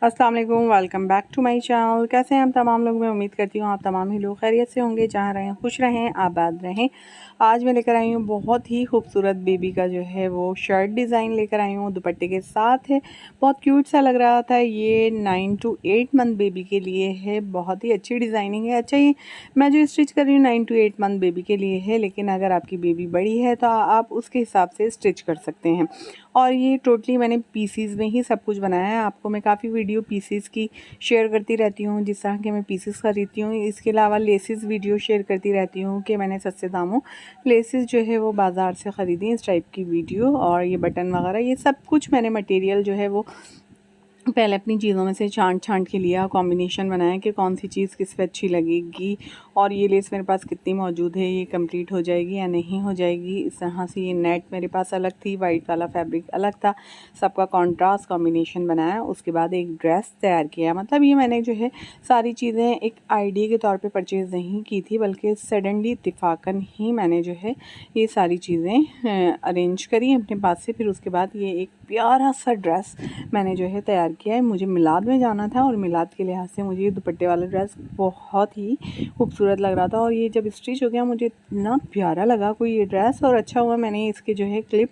अस्सलाम वालेकुम, welcome back to my channel. कैसे हैं हम तमाम लोग? मैं उम्मीद करती हूँ आप तमाम ही लोग खैरियत से होंगे, जहाँ रहें खुश रहें आबाद रहें। आज मैं लेकर आई हूँ बहुत ही खूबसूरत बेबी का जो है वो शर्ट डिज़ाइन लेकर आई हूँ, दुपट्टे के साथ है। बहुत क्यूट सा लग रहा था। ये 9 to 8 मंथ बेबी के लिए है। बहुत ही अच्छी डिज़ाइनिंग है। अच्छा, ये मैं जो स्टिच कर रही हूँ 9 to 8 मंथ बेबी के लिए है, लेकिन अगर आपकी बेबी बड़ी है तो आप उसके हिसाब से स्टिच कर सकते हैं। और ये टोटली मैंने पीसीज में ही सब कुछ बनाया है। आपको मैं काफ़ी वीडियो पीसीज की शेयर करती रहती हूँ, जिस तरह के मैं पीसीज खरीदती हूँ। इसके अलावा लेसेस वीडियो शेयर करती रहती हूँ कि मैंने सस्ते दामों लेसेस जो है वो बाज़ार से ख़रीदी, इस टाइप की वीडियो। और ये बटन वगैरह ये सब कुछ मैंने मटेरियल जो है वो पहले अपनी चीज़ों में से छांट के लिया, कॉम्बिनेशन बनाया कि कौन सी चीज़ किस पे अच्छी लगेगी और ये लेस मेरे पास कितनी मौजूद है, ये कंप्लीट हो जाएगी या नहीं हो जाएगी। इस तरह से ये नेट मेरे पास अलग थी, वाइट वाला फैब्रिक अलग था, सबका कॉन्ट्रास्ट कॉम्बिनेशन बनाया। उसके बाद एक ड्रेस तैयार किया। मतलब ये मैंने जो है सारी चीज़ें एक आइडिया के तौर पर परचेज़ नहीं की थी, बल्कि सडनली इत्तेफाकन ही मैंने जो है ये सारी चीज़ें अरेंज करी अपने पास से। फिर उसके बाद ये एक प्यारा सा ड्रेस मैंने जो है तैयार किया है। मुझे मिलाद में जाना था और मिलाद के लिहाज से मुझे ये दुपट्टे वाला ड्रेस बहुत ही खूबसूरत लग रहा था। और ये जब स्टिच हो गया मुझे इतना प्यारा लगा कोई ये ड्रेस। और अच्छा हुआ मैंने इसके जो है क्लिप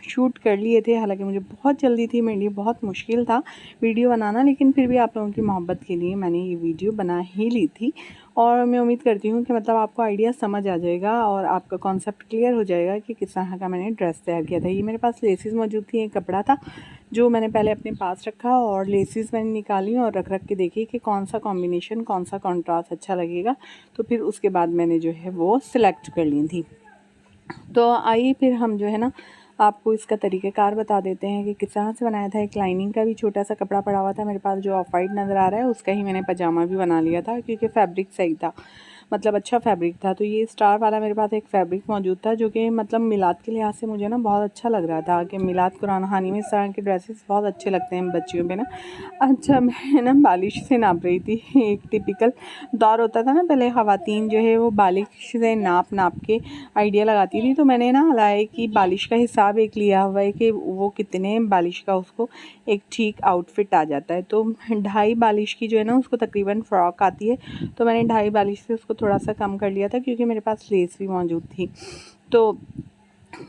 शूट कर लिए थे। हालांकि मुझे बहुत जल्दी थी, मेरे लिए बहुत मुश्किल था वीडियो बनाना, लेकिन फिर भी आप लोगों की मोहब्बत के लिए मैंने ये वीडियो बना ही ली थी। और मैं उम्मीद करती हूँ कि मतलब आपको आइडिया समझ आ जाएगा और आपका कॉन्सेप्ट क्लियर हो जाएगा कि किस तरह का मैंने ड्रेस तैयार किया था। ये मेरे पास लेसेस मौजूद थी, एक कपड़ा था जो मैंने पहले अपने पास रखा और लेसेस मैंने निकाली और रख के देखी कि कौन सा कॉम्बिनेशन, कौन सा कॉन्ट्रास्ट अच्छा लगेगा। तो फिर उसके बाद मैंने जो है वो सिलेक्ट कर ली थी। तो आइए फिर हम जो है ना आपको इसका तरीक़ाकार बता देते हैं कि किस तरह से बनाया था। एक लाइनिंग का भी छोटा सा कपड़ा पड़ा हुआ था मेरे पास, जो ऑफ वाइट नज़र आ रहा है, उसका ही मैंने पजामा भी बना लिया था क्योंकि फैब्रिक सही था, मतलब अच्छा फैब्रिक था। तो ये स्टार वाला मेरे पास एक फैब्रिक मौजूद था जो कि मतलब मिलाद के लिहाज से मुझे ना बहुत अच्छा लग रहा था कि मिलाद कुरान खानी में इस तरह के ड्रेसेस बहुत अच्छे लगते हैं बच्चियों पे ना। अच्छा, मैं ना बालिश से नाप रही थी। एक टिपिकल दौर होता था ना पहले, ख़वातीन जो है वो बालिश से नाप के आइडिया लगाती थी। तो मैंने ना लाए कि बालिश का हिसाब एक लिया हुआ है कि वो कितने बालिश का उसको एक ठीक आउटफिट आ जाता है। तो 2.5 बालिश की जो है ना उसको तकरीबन फ़्रॉक आती है, तो मैंने 2.5 बालिश से उसको थोड़ा सा कम कर लिया था क्योंकि मेरे पास लेस भी मौजूद थी। तो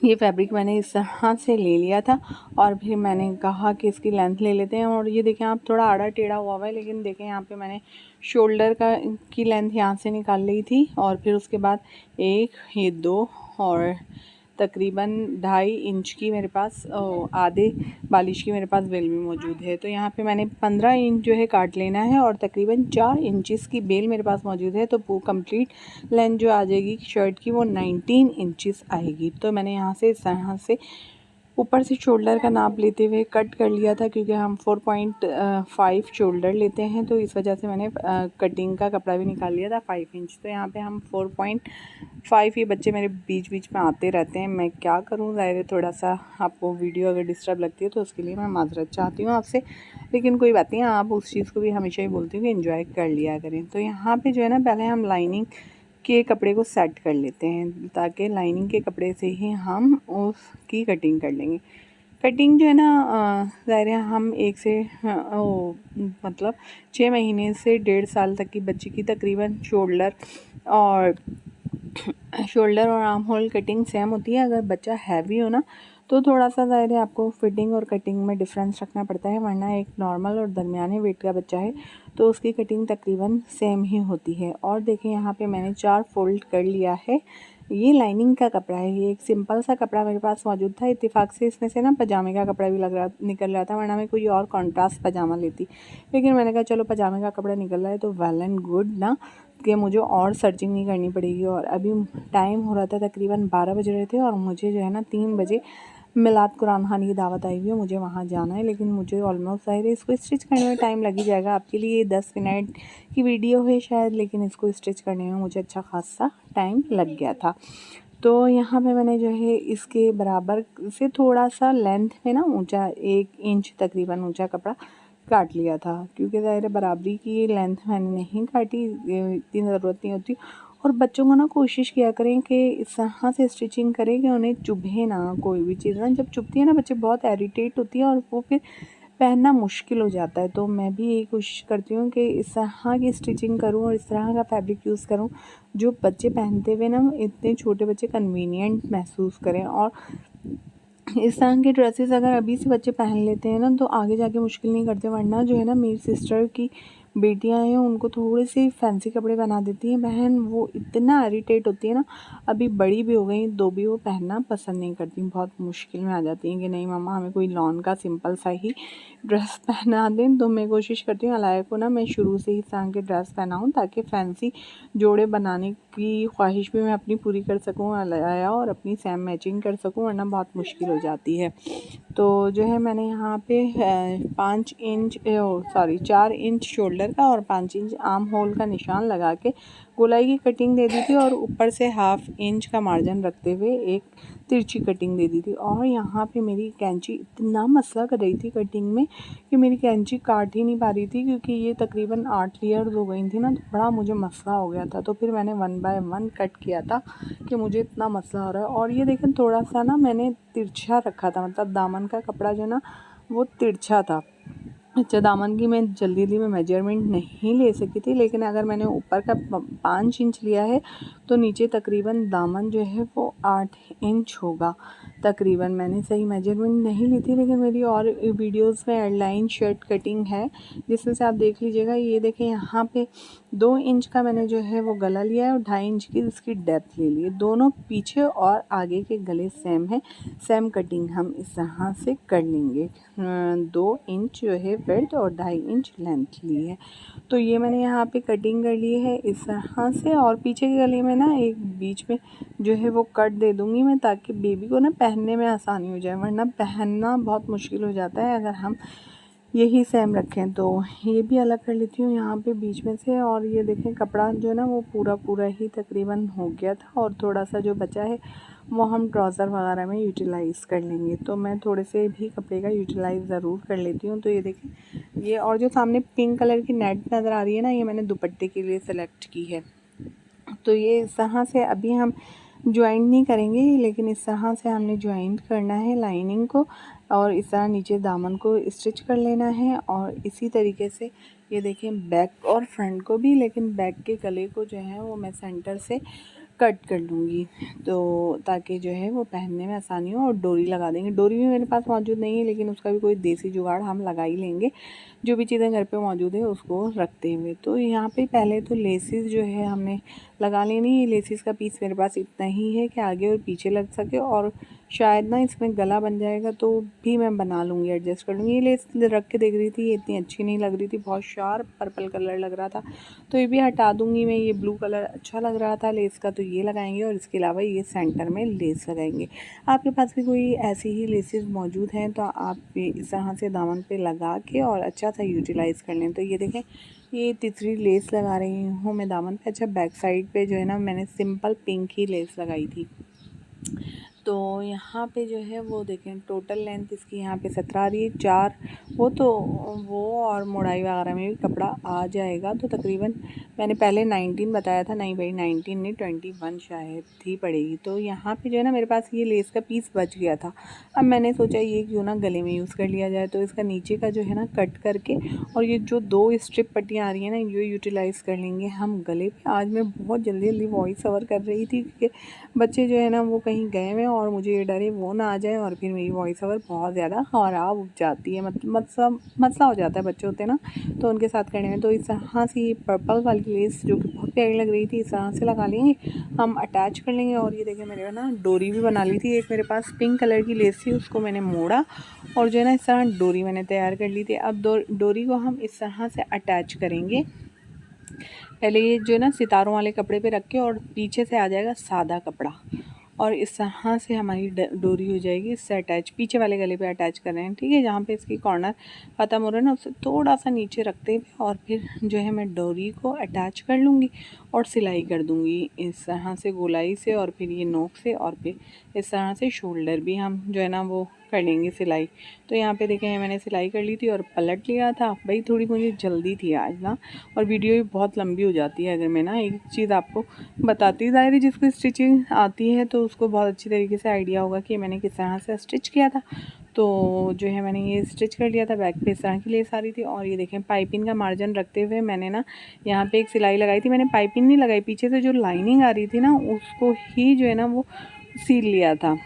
ये फैब्रिक मैंने इस तरह से ले लिया था और फिर मैंने कहा कि इसकी लेंथ ले लेते हैं। और ये देखें आप, थोड़ा आड़ा टेढ़ा हुआ है, लेकिन देखें यहाँ पे मैंने शोल्डर की लेंथ यहाँ से निकाल ली थी। और फिर उसके बाद एक, ये 2 और तकरीबन 2.5 इंच की मेरे पास आधे बालिश की मेरे पास बेल भी मौजूद है। तो यहाँ पे मैंने 15 इंच जो है काट लेना है और तकरीबन 4 इंचेस की बेल मेरे पास मौजूद है। तो वो कंप्लीट लेंथ जो आ जाएगी शर्ट की वो 19 इंचेस आएगी। तो मैंने यहाँ से इस तरह से ऊपर से शोल्डर का नाप लेते हुए कट कर लिया था क्योंकि हम 4.5 शोल्डर लेते हैं, तो इस वजह से मैंने कटिंग का कपड़ा भी निकाल लिया था 5 इंच। तो यहाँ पे हम 4.5, ये बच्चे मेरे बीच बीच में आते रहते हैं, मैं क्या करूँ, ज़ाहिर है थोड़ा सा आपको वीडियो अगर डिस्टर्ब लगती है तो उसके लिए मैं माज़रत चाहती हूँ आपसे, लेकिन कोई बात नहीं, आप उस चीज़ को भी हमेशा ही बोलती हूँ कि एंजॉय कर लिया करें। तो यहाँ पर जो है ना पहले हम लाइनिंग के कपड़े को सेट कर लेते हैं ताकि लाइनिंग के कपड़े से ही हम उसकी कटिंग कर लेंगे। कटिंग जो है ना ज़ाहिर है हम एक से मतलब 6 महीने से 1.5 साल तक की बच्ची की तकरीबन शोल्डर और आर्म होल कटिंग सेम होती है। अगर बच्चा हैवी हो ना तो थोड़ा सा ज़ाहिर है आपको फिटिंग और कटिंग में डिफरेंस रखना पड़ता है, वरना एक नॉर्मल और दरमियाने वेट का बच्चा है तो उसकी कटिंग तकरीबन सेम ही होती है। और देखिए यहाँ पे मैंने 4 फोल्ड कर लिया है। ये लाइनिंग का कपड़ा है, ये एक सिंपल सा कपड़ा मेरे पास मौजूद था। इत्तेफाक से इसमें से ना पजामे का कपड़ा भी निकल रहा था, वरना मैं कोई और कॉन्ट्रास्ट पजामा लेती, लेकिन मैंने कहा चलो पजामे का कपड़ा निकल रहा है तो वेल एंड गुड ना, कि मुझे और सर्चिंग नहीं करनी पड़ेगी। और अभी टाइम हो रहा था तकरीबन 12 बज रहे थे और मुझे जो है ना 3 बजे मिलाद कुरान खानी की दावत आई हुई है, मुझे वहाँ जाना है। लेकिन मुझे ऑलमोस्ट ज़ाहिर है इसको स्टिच करने में टाइम लग ही जाएगा। आपके लिए ये 10 मिनट की वीडियो है शायद, लेकिन इसको स्टिच करने में मुझे अच्छा खासा टाइम लग गया था। तो यहाँ पे मैंने जो है इसके बराबर से थोड़ा सा लेंथ में ना ऊंचा 1 इंच तकरीबन ऊंचा कपड़ा काट लिया था, क्योंकि ज़ाहिर है बराबरी की लेंथ मैंने नहीं काटी, इतनी ज़रूरत नहीं होती। और बच्चों को ना कोशिश किया करें कि इस तरह से स्टिचिंग करें कि उन्हें चुभे ना कोई भी चीज़ ना, जब चुभती है ना बच्चे बहुत इरिटेट होती है और वो फिर पहनना मुश्किल हो जाता है। तो मैं भी यही कोशिश करती हूँ कि इस तरह की स्टिचिंग करूँ और इस तरह का फैब्रिक यूज़ करूँ जो बच्चे पहनते हुए ना इतने छोटे बच्चे कन्वीनियंट महसूस करें। और इस तरह के ड्रेसेस अगर अभी से बच्चे पहन लेते हैं ना तो आगे जाके मुश्किल नहीं करते। वरना जो है ना, मेरी सिस्टर की बेटियां हैं, उनको थोड़े से फैंसी कपड़े बना देती हैं बहन, वो इतना इरिटेट होती है ना। अभी बड़ी भी हो गई तो भी वो पहनना पसंद नहीं करती, बहुत मुश्किल में आ जाती हैं कि नहीं मम्मा हमें कोई लॉन का सिंपल सा ही ड्रेस पहना दें। तो मैं कोशिश करती हूँ अलाया को ना मैं शुरू से ही इस तरह के ड्रेस पहनाऊँ ताकि फैंसी जोड़े बनाने की ख्वाहिश भी मैं अपनी पूरी कर सकूँ अलाया, और अपनी सेम मैचिंग कर सकूँ, वरना बहुत मुश्किल हो जाती है। तो जो है मैंने यहाँ पे 4 इंच शोल्डर का और 5 इंच आर्म होल का निशान लगा के गोलाई की कटिंग दे दी थी, और ऊपर से 1/2 इंच का मार्जिन रखते हुए एक तिरछी कटिंग दे दी थी। और यहाँ पे मेरी कैंची इतना मसला कर रही थी कटिंग में कि मेरी कैंची काट ही नहीं पा रही थी, क्योंकि ये तकरीबन 8 लेयर्स हो गई थी ना, तो बड़ा मुझे मसला हो गया था। तो फिर मैंने 1 बाय 1 कट किया था कि मुझे इतना मसला हो रहा है। और ये देखें थोड़ा सा ना मैंने तिरछा रखा था, मतलब दामन का कपड़ा जो ना वो तिरछा था। अच्छा, दामन की मैं जल्दी में मेजरमेंट नहीं ले सकी थी, लेकिन अगर मैंने ऊपर का 5 इंच लिया है तो नीचे तकरीबन दामन जो है वो 8 इंच होगा तकरीबन। मैंने सही मेजरमेंट नहीं ली थी, लेकिन मेरी और वीडियोस में एयरलाइन शर्ट कटिंग है जिसमें से आप देख लीजिएगा। ये देखें यहाँ पे 2 इंच का मैंने जो है वो गला लिया है और 2.5 इंच की इसकी डेप्थ ले ली है। दोनों पीछे और आगे के गले सेम है, सेम कटिंग हम इस तरह से कर लेंगे। 2 इंच जो है विड्थ और 2.5 इंच लेंथ ली है। तो ये मैंने यहाँ पे कटिंग कर ली है इस तरह से। और पीछे के गले में ना एक बीच में जो है वो कट दे दूँगी मैं, ताकि बेबी को ना पहनने में आसानी हो जाए, वरना पहनना बहुत मुश्किल हो जाता है अगर हम यही सेम रखें। तो ये भी अलग कर लेती हूँ यहाँ पे बीच में से। और ये देखें कपड़ा जो है ना वो पूरा ही तकरीबन हो गया था, और थोड़ा सा जो बचा है वो हम ट्राउज़र वगैरह में यूटिलाइज़ कर लेंगे। तो मैं थोड़े से भी कपड़े का यूटिलाइज़ ज़रूर कर लेती हूँ। तो ये देखें ये, और जो सामने पिंक कलर की नेट नज़र आ रही है ना, ये मैंने दुपट्टे के लिए सेलेक्ट की है। तो ये इस तरह से अभी हम ज्वाइंट नहीं करेंगे, लेकिन इस तरह से हमने ज्वाइंट करना है लाइनिंग को, और इस तरह नीचे दामन को स्टिच कर लेना है। और इसी तरीके से ये देखें बैक और फ्रंट को भी, लेकिन बैक के गले को जो है वो मैं सेंटर से कट कर लूँगी, तो ताकि जो है वो पहनने में आसानी हो। और डोरी लगा देंगे। डोरी भी मेरे पास मौजूद नहीं है, लेकिन उसका भी कोई देसी जुगाड़ हम लगा ही लेंगे, जो भी चीज़ें घर पे मौजूद है उसको रखते हुए। तो यहाँ पे पहले तो लेसिस जो है हमने लगा लेनी है। लेसिस का पीस मेरे पास इतना ही है कि आगे और पीछे लग सके, और शायद ना इसमें गला बन जाएगा तो भी मैं बना लूँगी, एडजस्ट कर लूँगी। ये लेस रख के देख रही थी, ये इतनी अच्छी नहीं लग रही थी, बहुत शार्प पर्पल कलर लग रहा था, तो ये भी हटा दूँगी मैं। ये ब्लू कलर अच्छा लग रहा था लेस का, तो ये लगाएंगे, और इसके अलावा ये सेंटर में लेस लगाएंगे। आपके पास भी कोई ऐसी ही लेसेस मौजूद हैं तो आप इस तरह से दामन पे लगा के और अच्छा सा यूटिलाइज़ कर लें। तो ये देखें ये तीसरी लेस लगा रही हूँ मैं दामन पे। अच्छा, बैक साइड पे जो है ना मैंने सिंपल पिंक ही लेस लगाई थी। तो यहाँ पे जो है वो देखें टोटल लेंथ इसकी यहाँ पे 17 आ रही है। 4 वो और मोड़ाई वगैरह में भी कपड़ा आ जाएगा। तो तकरीबन मैंने पहले 19 बताया था, नहीं भाई 19 नहीं 21 शायद ही पड़ेगी। तो यहाँ पे जो है ना मेरे पास ये लेस का पीस बच गया था। अब मैंने सोचा ये क्यों ना गले में यूज़ कर लिया जाए। तो इसका नीचे का जो है ना कट करके, और ये जो 2 स्ट्रिप पट्टियाँ आ रही हैं ना ये यूटिलाइज़ कर लेंगे हम गले पे। आज मैं बहुत जल्दी वॉइस ओवर कर रही थी, क्योंकि बच्चे जो है ना वो कहीं गए हुए और मुझे ये डर है वो ना आ जाए और फिर मेरी वॉइस ओवर बहुत ज़्यादा ख़राब हो जाती है। मतलब मसला हो जाता है, बच्चे होते हैं ना तो उनके साथ करने में। तो इस तरह से ये पर्पल वाली लेस जो कि बहुत प्यारी लग रही थी, इस तरह से लगा लेंगे हम, अटैच कर लेंगे। और ये देखिए मेरे ना डोरी भी बना ली थी। एक मेरे पास पिंक कलर की लेस थी, उसको मैंने मोड़ा और जो है ना इस तरह डोरी मैंने तैयार कर ली थी। अब डोरी को हम इस तरह से अटैच करेंगे। पहले ये जो है ना सितारों वाले कपड़े पे रख के, और पीछे से आ जाएगा सादा कपड़ा, और इस तरह से हमारी डोरी हो जाएगी इससे अटैच। पीछे वाले गले पे अटैच कर रहे हैं, ठीक है। जहाँ पे इसकी कॉर्नर ख़त्म हो रहा है ना उससे थोड़ा सा नीचे रखते हुए, और फिर जो है मैं डोरी को अटैच कर लूँगी और सिलाई कर दूँगी इस तरह से गोलाई से, और फिर ये नोक से, और फिर इस तरह से शोल्डर भी हम जो है ना वो कर लेंगे सिलाई। तो यहाँ पे देखें मैंने सिलाई कर ली थी और पलट लिया था। भाई थोड़ी मुझे जल्दी थी आज ना, और वीडियो भी बहुत लंबी हो जाती है अगर मैं ना एक चीज़ आपको बताती। ज़ाहिर है जिसको स्टिचिंग आती है तो उसको बहुत अच्छी तरीके से आइडिया होगा कि मैंने किस तरह से स्टिच किया था। तो जो है मैंने ये स्टिच कर लिया था। बैक पे इस तरह की लेस आ रही थी और ये देखें पाइपिंग का मार्जिन रखते हुए मैंने ना यहाँ पे एक सिलाई लगाई थी। मैंने पाइपिंग नहीं लगाई, पीछे से जो लाइनिंग आ रही थी ना उसको ही जो है ना वो सील लिया था।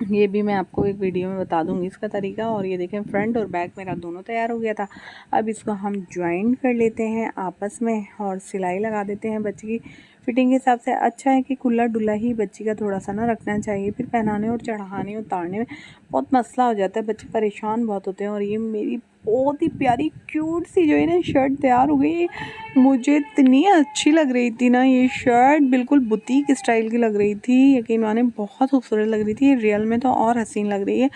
ये भी मैं आपको एक वीडियो में बता दूंगी इसका तरीका। और ये देखें फ्रंट और बैक मेरा दोनों तैयार हो गया था। अब इसको हम ज्वाइन कर लेते हैं आपस में और सिलाई लगा देते हैं। बच्चे की फिटिंग के हिसाब से अच्छा है कि खुला डुला ही बच्ची का थोड़ा सा ना रखना चाहिए, फिर पहनाने और चढ़ाने उतारने में बहुत मसला हो जाता है, बच्चे परेशान बहुत होते हैं। और ये मेरी बहुत ही प्यारी क्यूट सी जो है ना शर्ट तैयार हो गई। मुझे इतनी अच्छी लग रही थी ना ये शर्ट, बिल्कुल बुटीक स्टाइल की लग रही थी, यकीन माने बहुत खूबसूरत लग रही थी। रियल में तो और हसीन लग रही है,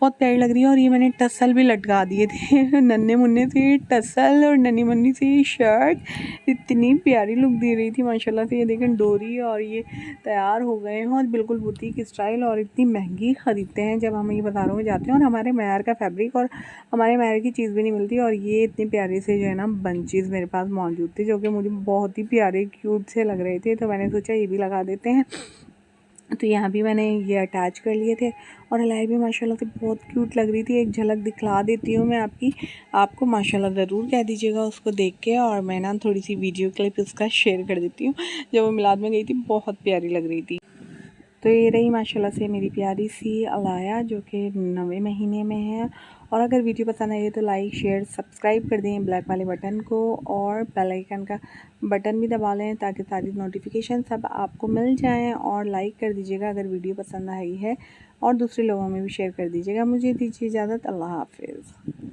बहुत प्यारी लग रही है। और ये मैंने टसल भी लटका दिए थे नन्हे मुन्ने से टसल और नन्ही मुन्नी सी शर्ट इतनी प्यारी लुक दे रही थी माशाल्लाह से। ये देखें डोरी और ये तैयार हो गए हैं और बिल्कुल बुटीक स्टाइल। और इतनी महंगी ख़रीदते हैं जब हम ये बाज़ारों में जाते हैं और हमारे मैार का फैब्रिक और हमारे मैार की चीज़ भी नहीं मिलती। और ये इतनी प्यारी से जो है ना बंचेस मेरे पास मौजूद थे जो कि मुझे बहुत ही प्यारे क्यूट से लग रहे थे, तो मैंने सोचा ये भी लगा देते हैं। तो यहाँ भी मैंने ये अटैच कर लिए थे और हिलाई भी माशाल्लाह से बहुत क्यूट लग रही थी। एक झलक दिखला देती हूँ मैं आपको माशाल्लाह ज़रूर कह दीजिएगा उसको देख के। और मैं ना थोड़ी सी वीडियो क्लिप उसका शेयर कर देती हूँ। जब वो मिलाद में गई थी बहुत प्यारी लग रही थी। तो ये रही माशाल्लाह से मेरी प्यारी सी अलाया जो कि 9वें महीने में है। और अगर वीडियो पसंद आई तो लाइक शेयर सब्सक्राइब कर दें ब्लैक वाले बटन को और बेल आइकन का बटन भी दबा लें ताकि सारी नोटिफिकेशन सब आपको मिल जाएं। और लाइक कर दीजिएगा अगर वीडियो पसंद आई है और दूसरे लोगों में भी शेयर कर दीजिएगा। मुझे दीजिए इजाज़त, अल्लाह हाफिज़।